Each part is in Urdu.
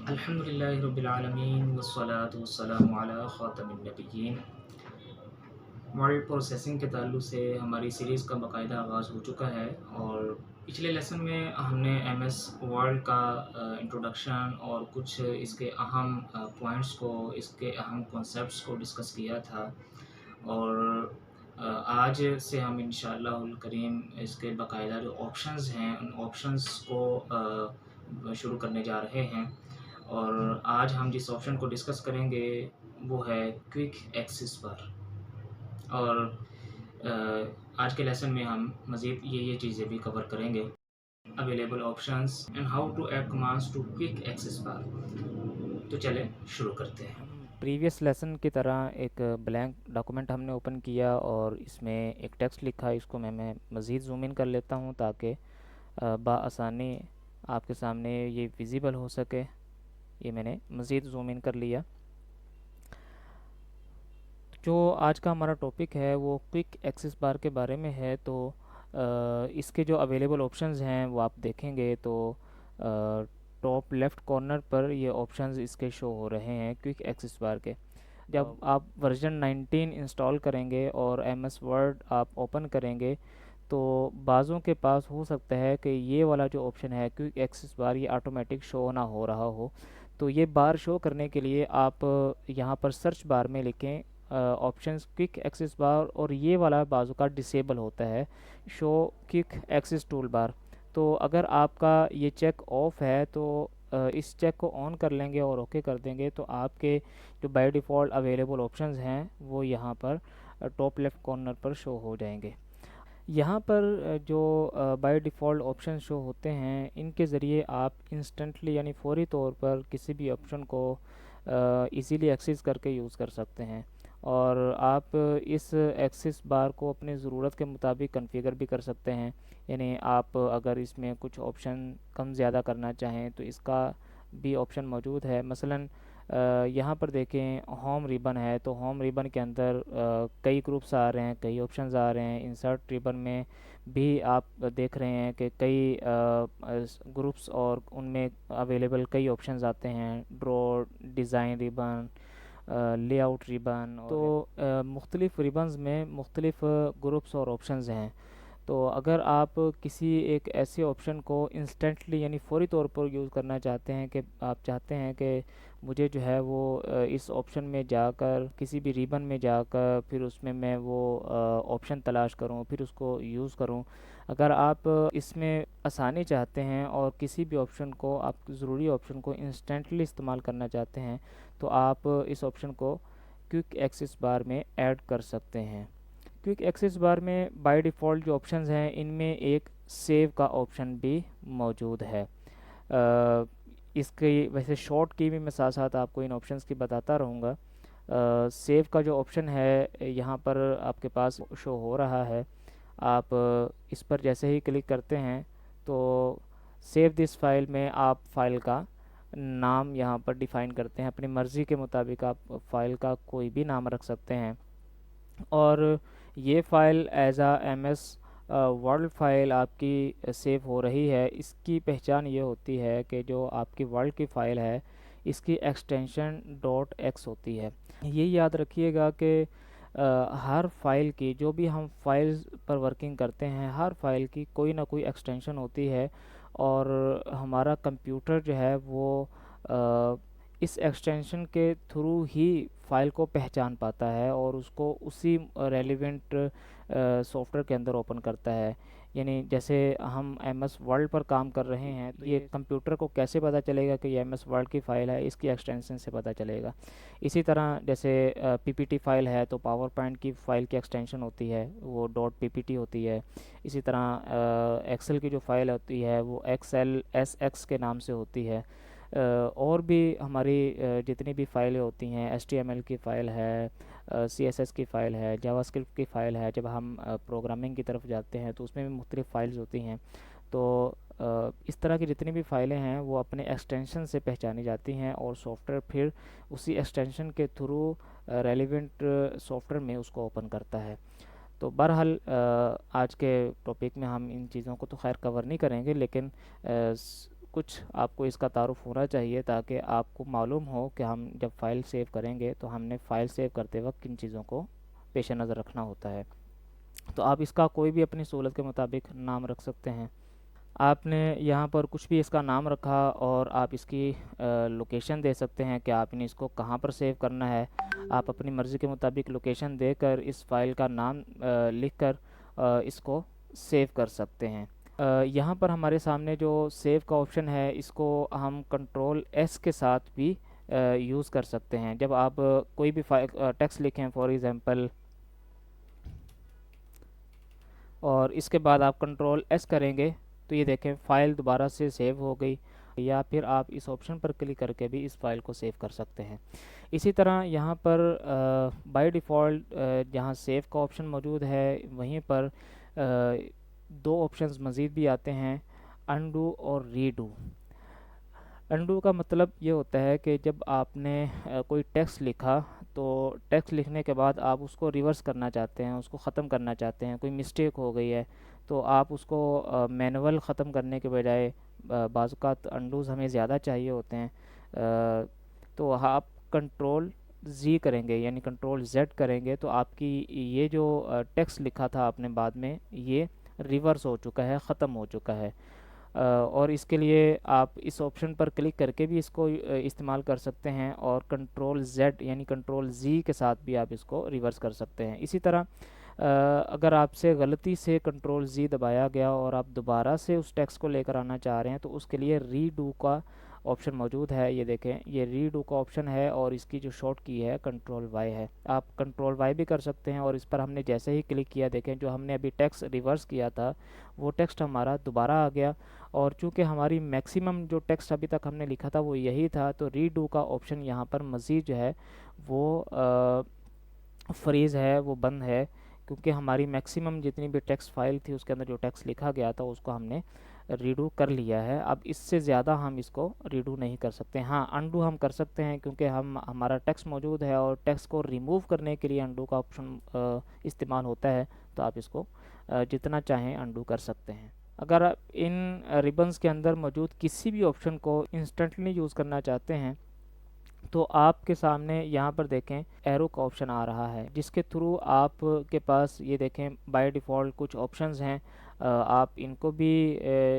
الحمدللہ رب العالمین والصلاة والسلام علی خاتم النبیین۔ ورڈ پروسیسنگ کے تعلق سے ہماری سیریز کا باقاعدہ آغاز ہو چکا ہے، اور پچھلے لیسن میں ہم نے ایم ایس ورڈ کا انٹروڈکشن اور کچھ اس کے اہم پوائنٹس کو، اس کے اہم کنسیپٹس کو ڈسکس کیا تھا، اور آج سے ہم انشاءاللہ الکریم اس کے باقاعدہ جو آپشنز ہیں ان آپشنز کو شروع کرنے جا رہے ہیں۔ اور آج ہم جس آپشن کو ڈسکس کریں گے وہ ہے کوئک ایکسس بار، اور آج کے لیسن میں ہم مزید یہ چیزیں بھی کور کریں گے، available options and how to add commands to quick access bar. تو چلیں شروع کرتے ہیں۔ پریویس لیسن کی طرح ایک بلینک ڈاکومنٹ ہم نے اوپن کیا اور اس میں ایک ٹیکسٹ لکھا، اس کو میں مزید زوم ان کر لیتا ہوں تاکہ بآسانی آپ کے سامنے یہ ویزیبل ہو سکے۔ یہ میں نے مزید زوم ان کر لیا۔ جو آج کا ہمارا ٹاپک ہے وہ کوئک ایکسس بار کے بارے میں ہے، تو اس کے جو اویلیبل آپشنز ہیں وہ آپ دیکھیں گے تو ٹاپ لیفٹ کارنر پر یہ آپشنز اس کے شو ہو رہے ہیں کوئک ایکسس بار کے۔ جب آپ ورژن 19 انسٹال کریں گے اور ایم ایس ورڈ آپ اوپن کریں گے تو بعضوں کے پاس ہو سکتا ہے کہ یہ والا جو آپشن ہے کوئک ایکسس بار یہ آٹومیٹک شو نہ ہو رہا ہو، تو یہ بار شو کرنے کے لیے آپ یہاں پر سرچ بار میں لکھیں آپشنز کوئک ایکسس بار، اور یہ والا بعضوں کا ڈسیبل ہوتا ہے شو کوئک ایکسس ٹول بار۔ تو اگر آپ کا یہ چیک آف ہے تو اس چیک کو آن کر لیں گے اور اوکے کر دیں گے تو آپ کے جو بائی ڈیفالٹ اویلیبل آپشنز ہیں وہ یہاں پر ٹاپ لیفٹ کارنر پر شو ہو جائیں گے۔ یہاں پر جو بائی ڈیفالٹ آپشن شو ہوتے ہیں ان کے ذریعے آپ انسٹنٹلی یعنی فوری طور پر کسی بھی آپشن کو ایزیلی ایکسیس کر کے یوز کر سکتے ہیں، اور آپ اس ایکسس بار کو اپنی ضرورت کے مطابق کنفیگر بھی کر سکتے ہیں۔ یعنی آپ اگر اس میں کچھ آپشن کم زیادہ کرنا چاہیں تو اس کا بھی آپشن موجود ہے۔ مثلاً یہاں پر دیکھیں ہوم ریبن ہے، تو ہوم ریبن کے اندر کئی گروپس آ رہے ہیں، کئی آپشنز آ رہے ہیں۔ انسرٹ ریبن میں بھی آپ دیکھ رہے ہیں کہ کئی گروپس اور ان میں اویلیبل کئی آپشنز آتے ہیں، draw, design ribbon, layout ribbon, تو مختلف ریبنز میں مختلف گروپس اور آپشنز ہیں۔ تو اگر آپ کسی ایک ایسے آپشن کو انسٹنٹلی یعنی فوری طور پر یوز کرنا چاہتے ہیں کہ آپ چاہتے ہیں کہ مجھے جو ہے وہ اس آپشن میں جا کر کسی بھی ریبن میں جا کر پھر اس میں وہ آپشن تلاش کروں پھر اس کو یوز کروں، اگر آپ اس میں آسانی چاہتے ہیں اور کسی بھی آپشن کو آپ ضروری آپشن کو انسٹنٹلی استعمال کرنا چاہتے ہیں تو آپ اس آپشن کو کوئک ایکسس بار میں ایڈ کر سکتے ہیں۔ کوئک ایکسس بار میں بائی ڈیفالٹ جو آپشنز ہیں ان میں ایک سیو کا آپشن بھی موجود ہے۔ اس کی ویسے شارٹ کی بھی میں ساتھ ساتھ آپ کو ان آپشنز کی بتاتا رہوں گا۔ سیو کا جو آپشن ہے یہاں پر آپ کے پاس شو ہو رہا ہے، آپ اس پر جیسے ہی کلک کرتے ہیں تو سیو دس فائل میں آپ فائل کا نام یہاں پر ڈیفائن کرتے ہیں، اپنی مرضی کے مطابق آپ فائل کا کوئی بھی نام رکھ سکتے ہیں، اور یہ file as a M S Word file آپ کی سیو ہو رہی ہے۔ اس کی پہچان یہ ہوتی ہے کہ جو آپ کی ورلڈ کی فائل ہے اس کی ایکسٹینشن ڈاٹ ایکس ہوتی ہے۔ یہ یاد رکھیے گا کہ ہر فائل کی، جو بھی ہم فائلز پر ورکنگ کرتے ہیں، ہر فائل کی کوئی نہ کوئی ایکسٹینشن ہوتی ہے، اور ہمارا کمپیوٹر جو ہے وہ اس ایکسٹینشن کے تھرو ہی فائل کو پہچان پاتا ہے اور اس کو اسی ریلیونٹ سافٹ ویئر کے اندر اوپن کرتا ہے۔ یعنی جیسے ہم ایم ایس ورلڈ پر کام کر رہے ہیں تو یہ کمپیوٹر کو کیسے پتہ چلے گا کہ یہ ایم ایس ورلڈ کی فائل ہے، اس کی ایکسٹینشن سے پتہ چلے گا۔ اسی طرح جیسے پی پی ٹی فائل ہے تو پاور پوائنٹ کی فائل کی ایکسٹینشن ہوتی ہے، وہ ڈاٹ پی پی ٹی ہوتی ہے۔ اسی طرح ایکسل کی جو فائل ہوتی ہے وہ ایکس ایل ایس ایکس کے نام سے ہوتی ہے۔ اور بھی ہماری جتنی بھی فائلیں ہوتی ہیں، ایچ ٹی ایم ایل کی فائل ہے، سی ایس ایس کی فائل ہے، جاوا اسکرپٹ کی فائل ہے، جب ہم پروگرامنگ کی طرف جاتے ہیں تو اس میں بھی مختلف فائلز ہوتی ہیں۔ تو اس طرح کی جتنی بھی فائلیں ہیں وہ اپنے ایکسٹینشن سے پہچانی جاتی ہیں، اور سافٹ ویئر پھر اسی ایکسٹینشن کے تھرو ریلیونٹ سافٹ ویئر میں اس کو اوپن کرتا ہے۔ تو بہرحال آج کے ٹاپک میں ہم ان چیزوں کو تو خیر کور نہیں کریں گے، لیکن کچھ آپ کو اس کا تعارف ہونا چاہیے تاکہ آپ کو معلوم ہو کہ ہم جب فائل سیو کریں گے تو ہم نے فائل سیو کرتے وقت کن چیزوں کو پیش نظر رکھنا ہوتا ہے۔ تو آپ اس کا کوئی بھی اپنی سہولت کے مطابق نام رکھ سکتے ہیں۔ آپ نے یہاں پر کچھ بھی اس کا نام رکھا اور آپ اس کی لوکیشن دے سکتے ہیں کہ آپ نے اس کو کہاں پر سیو کرنا ہے۔ آپ اپنی مرضی کے مطابق لوکیشن دے کر اس فائل کا نام لکھ کر اس کو سیو کر سکتے ہیں۔ یہاں پر ہمارے سامنے جو سیو کا آپشن ہے اس کو ہم کنٹرول ایس کے ساتھ بھی یوز کر سکتے ہیں۔ جب آپ کوئی بھی ٹیکسٹ لکھیں فار ایگزامپل اور اس کے بعد آپ کنٹرول ایس کریں گے تو یہ دیکھیں فائل دوبارہ سے سیو ہو گئی، یا پھر آپ اس آپشن پر کلک کر کے بھی اس فائل کو سیو کر سکتے ہیں۔ اسی طرح یہاں پر بائی ڈیفالٹ جہاں سیو کا آپشن موجود ہے وہیں پر دو آپشنز مزید بھی آتے ہیں، انڈو اور ریڈو۔ انڈو کا مطلب یہ ہوتا ہے کہ جب آپ نے کوئی ٹیکسٹ لکھا تو ٹیکسٹ لکھنے کے بعد آپ اس کو ریورس کرنا چاہتے ہیں، اس کو ختم کرنا چاہتے ہیں، کوئی مسٹیک ہو گئی ہے تو آپ اس کو مینول ختم کرنے کے بجائے بعض اوقات انڈوز ہمیں زیادہ چاہیے ہوتے ہیں، تو آپ کنٹرول زی کریں گے یعنی کنٹرول زیڈ کریں گے تو آپ کی یہ جو ٹیکسٹ لکھا تھا آپ نے بعد میں یہ ریورس ہو چکا ہے، ختم ہو چکا ہے۔ اور اس کے لیے آپ اس آپشن پر کلک کر کے بھی اس کو استعمال کر سکتے ہیں، اور کنٹرول زیڈ یعنی کنٹرول زی کے ساتھ بھی آپ اس کو ریورس کر سکتے ہیں۔ اسی طرح اگر آپ سے غلطی سے کنٹرول زی دبایا گیا اور آپ دوبارہ سے اس ٹیکسٹ کو لے کر آنا چاہ رہے ہیں تو اس کے لیے ری ڈو کا آپشن موجود ہے۔ یہ دیکھیں یہ ری ڈو کا آپشن ہے اور اس کی جو شارٹ کی ہے کنٹرول وائی ہے۔ آپ کنٹرول وائی بھی کر سکتے ہیں اور اس پر ہم نے جیسے ہی کلک کیا دیکھیں جو ہم نے ابھی ٹیکسٹ ریورس کیا تھا وہ ٹیکسٹ ہمارا دوبارہ آ گیا، اور چونکہ ہماری میکسیمم جو ٹیکسٹ ابھی تک ہم نے لکھا تھا وہ یہی تھا تو ری ڈو کا آپشن یہاں پر مزید جو ہے وہ فریز ہے، وہ بند ہے، کیونکہ ہماری میکسیمم جتنی بھی ٹیکسٹ فائل تھی اس کے اندر جو ٹیکسٹ لکھا گیا تھا اس کو ہم نے ریڈو کر لیا ہے۔ اب اس سے زیادہ ہم اس کو ریڈو نہیں کر سکتے۔ ہاں انڈو ہم کر سکتے ہیں کیونکہ ہمارا ٹیکسٹ موجود ہے اور ٹیکسٹ کو ریموو کرنے کے لیے انڈو کا آپشن استعمال ہوتا ہے، تو آپ اس کو جتنا چاہیں انڈو کر سکتے ہیں۔ اگر آپ ان ریبنز کے اندر موجود کسی بھی آپشن کو انسٹنٹلی یوز کرنا چاہتے ہیں تو آپ کے سامنے یہاں پر دیکھیں ایرو کا آپشن آ رہا ہے جس کے تھرو آپ کے پاس یہ دیکھیں بائی ڈیفالٹ کچھ آپشنز ہیں، آپ ان کو بھی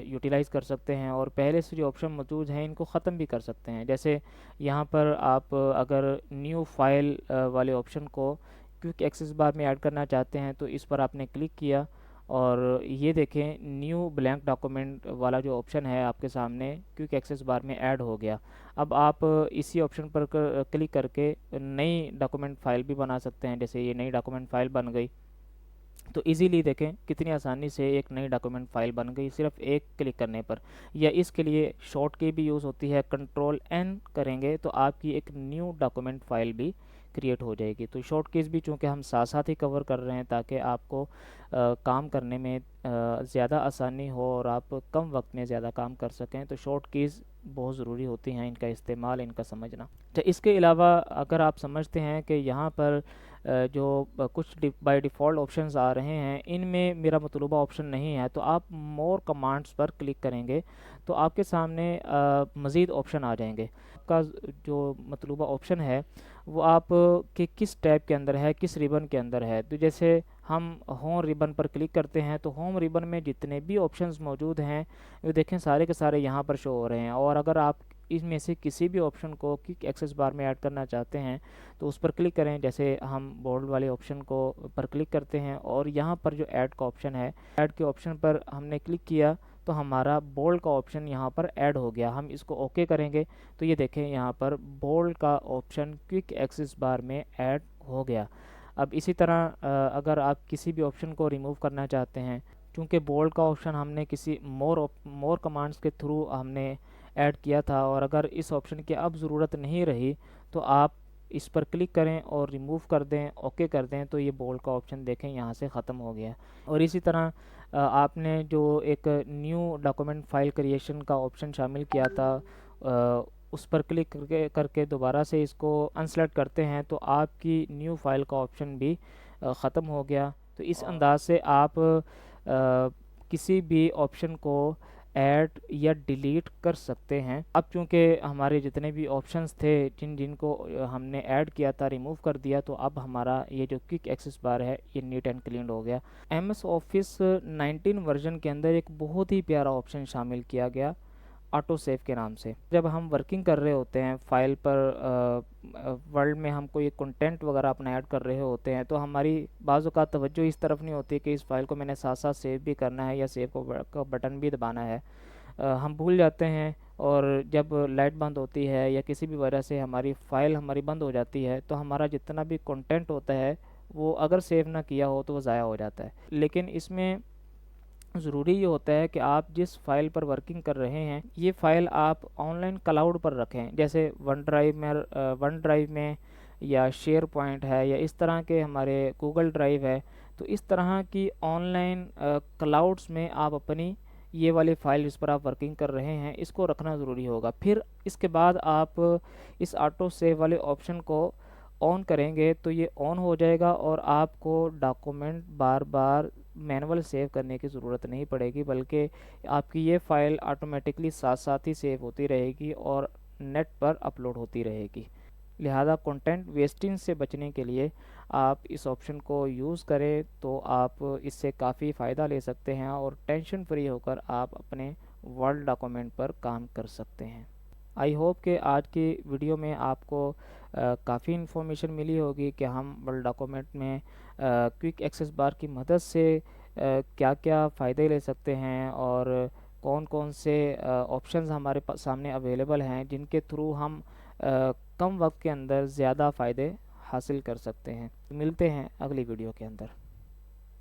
یوٹیلائز کر سکتے ہیں اور پہلے سے جو آپشن موجود ہیں ان کو ختم بھی کر سکتے ہیں۔ جیسے یہاں پر آپ اگر نیو فائل والے آپشن کو کوئک ایکسس بار میں ایڈ کرنا چاہتے ہیں تو اس پر آپ نے کلک کیا اور یہ دیکھیں نیو بلینک ڈاکومنٹ والا جو آپشن ہے آپ کے سامنے کوئک ایکسس بار میں ایڈ ہو گیا۔ اب آپ اسی آپشن پر کلک کر کے نئی ڈاکومنٹ فائل بھی بنا سکتے ہیں، جیسے یہ نئی ڈاکومنٹ فائل بن گئی تو ایزیلی دیکھیں کتنی آسانی سے ایک نئی ڈاکومنٹ فائل بن گئی صرف ایک کلک کرنے پر۔ یا اس کے لیے شارٹ کی بھی یوز ہوتی ہے، کنٹرول این کریں گے تو آپ کی ایک نیو ڈاکومنٹ فائل بھی کریٹ ہو جائے گی۔ تو شارٹ کیز بھی چونکہ ہم ساتھ ساتھ ہی کور کر رہے ہیں تاکہ آپ کو کام کرنے میں زیادہ آسانی ہو اور آپ کم وقت میں زیادہ کام کر سکیں، تو شارٹ کیز بہت ضروری ہوتی ہیں، ان کا استعمال، ان کا سمجھنا۔ تو اس کے علاوہ اگر آپ سمجھتے ہیں کہ یہاں پر جو کچھ بائی ڈیفالٹ آپشنز آ رہے ہیں ان میں میرا مطلوبہ آپشن نہیں ہے تو آپ مور کمانڈس پر کلک کریں گے تو آپ کے سامنے مزید آپشن آ جائیں گے۔ آپ کا جو مطلوبہ آپشن ہے وہ آپ کے کس ٹیب کے اندر ہے، کس ریبن کے اندر ہے۔ تو جیسے ہم ہوم ریبن پر کلک کرتے ہیں تو ہوم ریبن میں جتنے بھی آپشنز موجود ہیں وہ دیکھیں سارے کے سارے یہاں پر شو ہو رہے ہیں، اور اگر آپ اس میں سے کسی بھی آپشن کو کوئک ایکسس بار میں ایڈ کرنا چاہتے ہیں تو اس پر کلک کریں۔ جیسے ہم بولڈ والے آپشن کو پر کلک کرتے ہیں اور یہاں پر جو ایڈ کا آپشن ہے، ایڈ کے آپشن پر ہم نے کلک کیا تو ہمارا بولڈ کا آپشن یہاں پر ایڈ ہو گیا۔ ہم اس کو اوکے کریں گے تو یہ دیکھیں یہاں پر بولڈ کا آپشن کوئک ایکسس بار میں ایڈ ہو گیا۔ اب اسی طرح اگر آپ کسی بھی آپشن کو ریموو کرنا چاہتے ہیں، چونکہ بولڈ کا آپشن ہم نے کسی مور کمانڈس کے تھرو ہم نے ایڈ کیا تھا، اور اگر اس آپشن کی اب ضرورت نہیں رہی تو آپ اس پر کلک کریں اور ریموو کر دیں، اوکے کر دیں تو یہ بولڈ کا آپشن دیکھیں یہاں سے ختم ہو گیا۔ اور اسی طرح آپ نے جو ایک نیو ڈاکومنٹ فائل کریشن کا آپشن شامل کیا تھا اس پر کلک کر کے دوبارہ سے اس کو انسلیکٹ کرتے ہیں تو آپ کی نیو فائل کا آپشن بھی ختم ہو گیا۔ تو اس انداز سے آپ کسی بھی آپشن کو ایڈ یا ڈیلیٹ کر سکتے ہیں۔ اب چونکہ ہمارے جتنے بھی آپشنس تھے جن کو ہم نے ایڈ کیا تھا ریموو کر دیا، تو اب ہمارا یہ جو کوئک ایکسیس بار ہے یہ نیٹ اینڈ کلین ہو گیا۔ ایم ایس آفس 19 ورژن کے اندر ایک بہت ہی پیارا آپشن شامل کیا گیا آٹو سیو کے نام سے۔ جب ہم ورکنگ کر رہے ہوتے ہیں فائل پر، ورلڈ میں ہم کوئی کنٹینٹ وغیرہ اپنا ایڈ کر رہے ہوتے ہیں، تو ہماری بعض اوقات توجہ اس طرف نہیں ہوتی کہ اس فائل کو میں نے ساتھ ساتھ سیو بھی کرنا ہے یا سیو کو بٹن بھی دبانا ہے۔ ہم بھول جاتے ہیں، اور جب لائٹ بند ہوتی ہے یا کسی بھی وجہ سے ہماری فائل بند ہو جاتی ہے، تو ہمارا جتنا بھی کنٹینٹ ہوتا ہے وہ اگر سیو نہ کیا ہو تو وہ ضائع ہو جاتا ہے۔ لیکن اس میں ضروری یہ ہوتا ہے کہ آپ جس فائل پر ورکنگ کر رہے ہیں یہ فائل آپ آن لائن کلاؤڈ پر رکھیں، جیسے ون ڈرائیو میں یا شیئر پوائنٹ ہے، یا اس طرح کے ہمارے گوگل ڈرائیو ہے۔ تو اس طرح کی آن لائن کلاؤڈس میں آپ اپنی یہ والی فائل جس پر آپ ورکنگ کر رہے ہیں اس کو رکھنا ضروری ہوگا۔ پھر اس کے بعد آپ اس آٹو سیو والے آپشن کو آن کریں گے تو یہ آن ہو جائے گا، اور آپ کو ڈاکومنٹ بار بار مینول سیو کرنے کی ضرورت نہیں پڑے گی، بلکہ آپ کی یہ فائل آٹومیٹکلی ساتھ ساتھ ہی سیو ہوتی رہے گی اور نیٹ پر اپلوڈ ہوتی رہے گی۔ لہذا کنٹینٹ ویسٹنگ سے بچنے کے لیے آپ اس آپشن کو یوز کریں تو آپ اس سے کافی فائدہ لے سکتے ہیں، اور ٹینشن فری ہو کر آپ اپنے ورڈ ڈاکومنٹ پر کام کر سکتے ہیں۔ آئی ہوپ کہ آج کی ویڈیو میں آپ کو کافی انفارمیشن ملی ہوگی کہ ہم ورڈ ڈاکومنٹ میں کوئک ایکسیس بار کی مدد سے کیا کیا فائدے لے سکتے ہیں، اور کون کون سے آپشنز ہمارے سامنے اویلیبل ہیں جن کے تھرو ہم کم وقت کے اندر زیادہ فائدے حاصل کر سکتے ہیں۔ ملتے ہیں اگلی ویڈیو کے اندر۔